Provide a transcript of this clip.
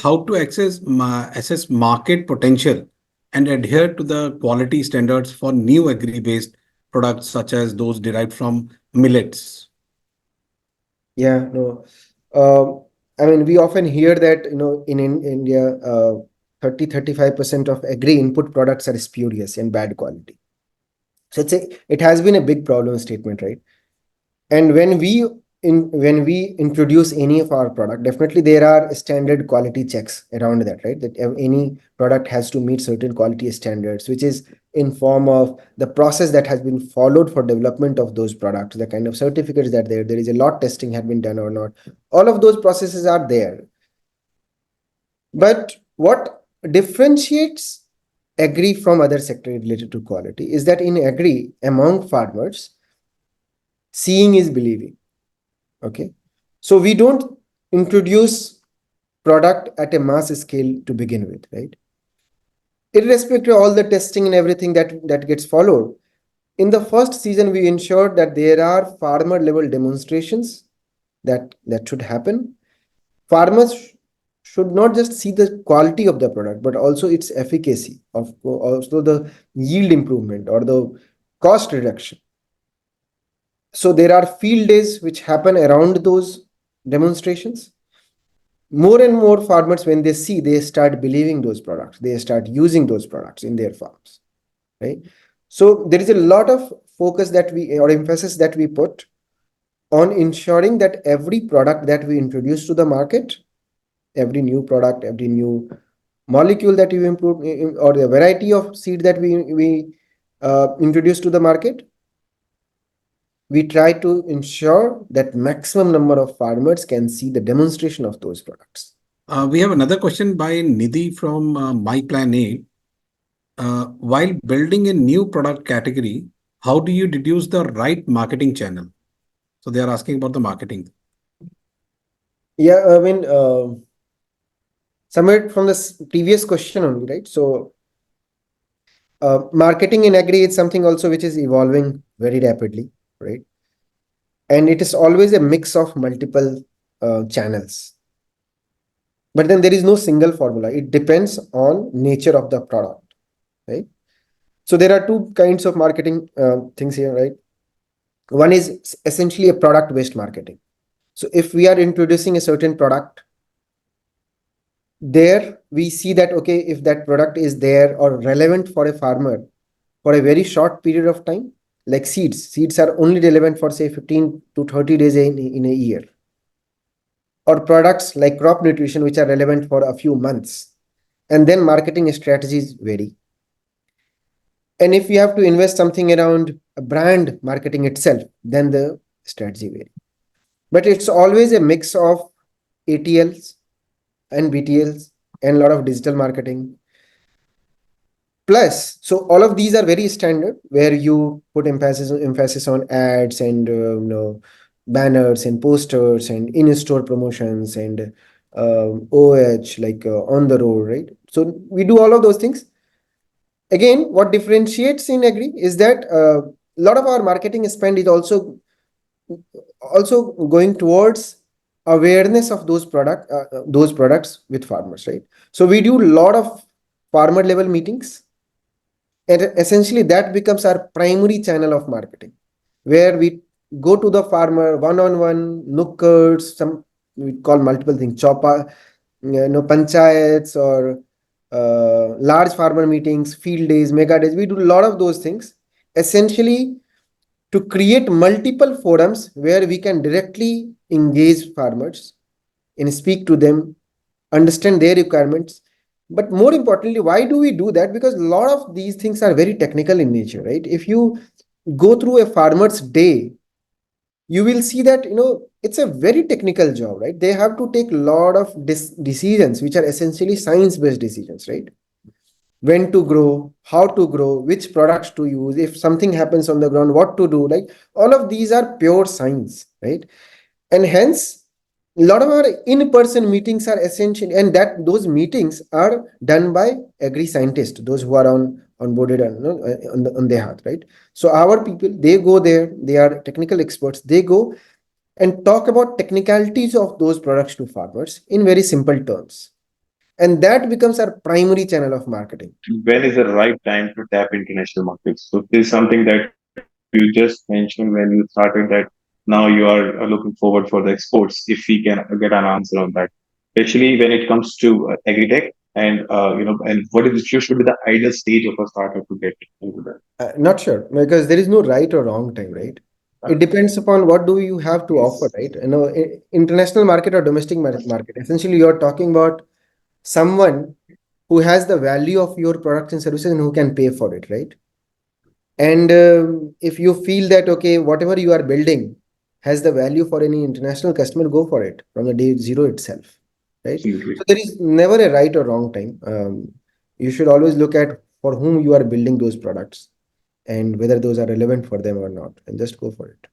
how to assess market potential and adhere to the quality standards for new agri-based products such as those derived from millets. Yeah, no. Um, I mean, we often hear that, in India, 35% of agri input products are spurious and bad quality. So it has been a big problem statement, right? And when we introduce any of our product, definitely there are standard quality checks around that, right? That any product has to meet certain quality standards, which is in form of the process that has been followed for development of those products, the kind of certificates that there is a lot testing had been done or not. All of those processes are there. But what differentiates agri from other sector related to quality is that in agri, among farmers, seeing is believing. Okay, so we don't introduce product at a mass scale to begin with, right? Irrespective of all the testing and everything that gets followed, in the first season we ensured that there are farmer level demonstrations that should happen. Farmers should not just see the quality of the product but also its efficacy, of also the yield improvement or the cost reduction. So there are field days which happen around those demonstrations. More and more farmers, when they see, they start believing those products, they start using those products in their farms, right? So there is a lot of focus that we, or emphasis that we put on ensuring that every product that we introduce to the market, every new product, every new molecule that we improve, or the variety of seed that we introduce to the market, we try to ensure that maximum number of farmers can see the demonstration of those products. We have another question by Nidhi from My Plan A. While building a new product category, how do you deduce the right marketing channel? So they are asking about the marketing. Yeah, I mean, somewhere from this previous question only, right? So, marketing in agri is something also which is evolving very rapidly, right? And it is always a mix of multiple channels. But then there is no single formula. It depends on nature of the product, right? So there are two kinds of marketing things here, right? One is essentially a product-based marketing. So if we are introducing a certain product, there we see that, okay, if that product is there or relevant for a farmer for a very short period of time, like seeds are only relevant for say 15 to 30 days in a year, or products like crop nutrition which are relevant for a few months, and then marketing strategies vary. And if you have to invest something around a brand marketing itself, then the strategy vary. But it's always a mix of ATLs and BTLs and a lot of digital marketing. Plus, so all of these are very standard where you put emphasis on ads and banners and posters and in-store promotions and OH, like on the road, right? So we do all of those things. Again, what differentiates in agri is that a lot of our marketing spend is also going towards awareness of those products with farmers, right? So we do a lot of farmer level meetings, and essentially that becomes our primary channel of marketing, where we go to the farmer one-on-one, nukkeds, some we call multiple things, chopa, panchayats, or large farmer meetings, field days, mega days. We do a lot of those things, essentially to create multiple forums where we can directly engage farmers and speak to them, understand their requirements. But more importantly, why do we do that? Because a lot of these things are very technical in nature, right? If you go through a farmer's day, you will see that it's a very technical job, right? They have to take a lot of decisions which are essentially science based decisions, right? When to grow, how to grow, which products to use, if something happens on the ground, what to do. Like all of these are pure science, right? And hence a lot of our in-person meetings are essential, and that those meetings are done by agri scientists, those who are onboarded on their heart, right? So our people, they go there, they are technical experts, they go and talk about technicalities of those products to farmers in very simple terms. and that becomes our primary channel of marketing. When is the right time to tap international markets? So this is something that you just mentioned when you started, that now you are looking forward for the exports. If we can get an answer on that, especially when it comes to agri-tech, and and what is should be the ideal stage of a startup to get into that? Not sure, because there is no right or wrong time, right? It depends upon what do you have to offer, right? International market or domestic market. Essentially, you're talking about someone who has the value of your products and services and who can pay for it, right? And if you feel that, okay, whatever you are building has the value for any international customer, go for it from the day zero itself, right? So Absolutely. there is never a right or wrong time. You should always look at for whom you are building those products and whether those are relevant for them or not, and just go for it.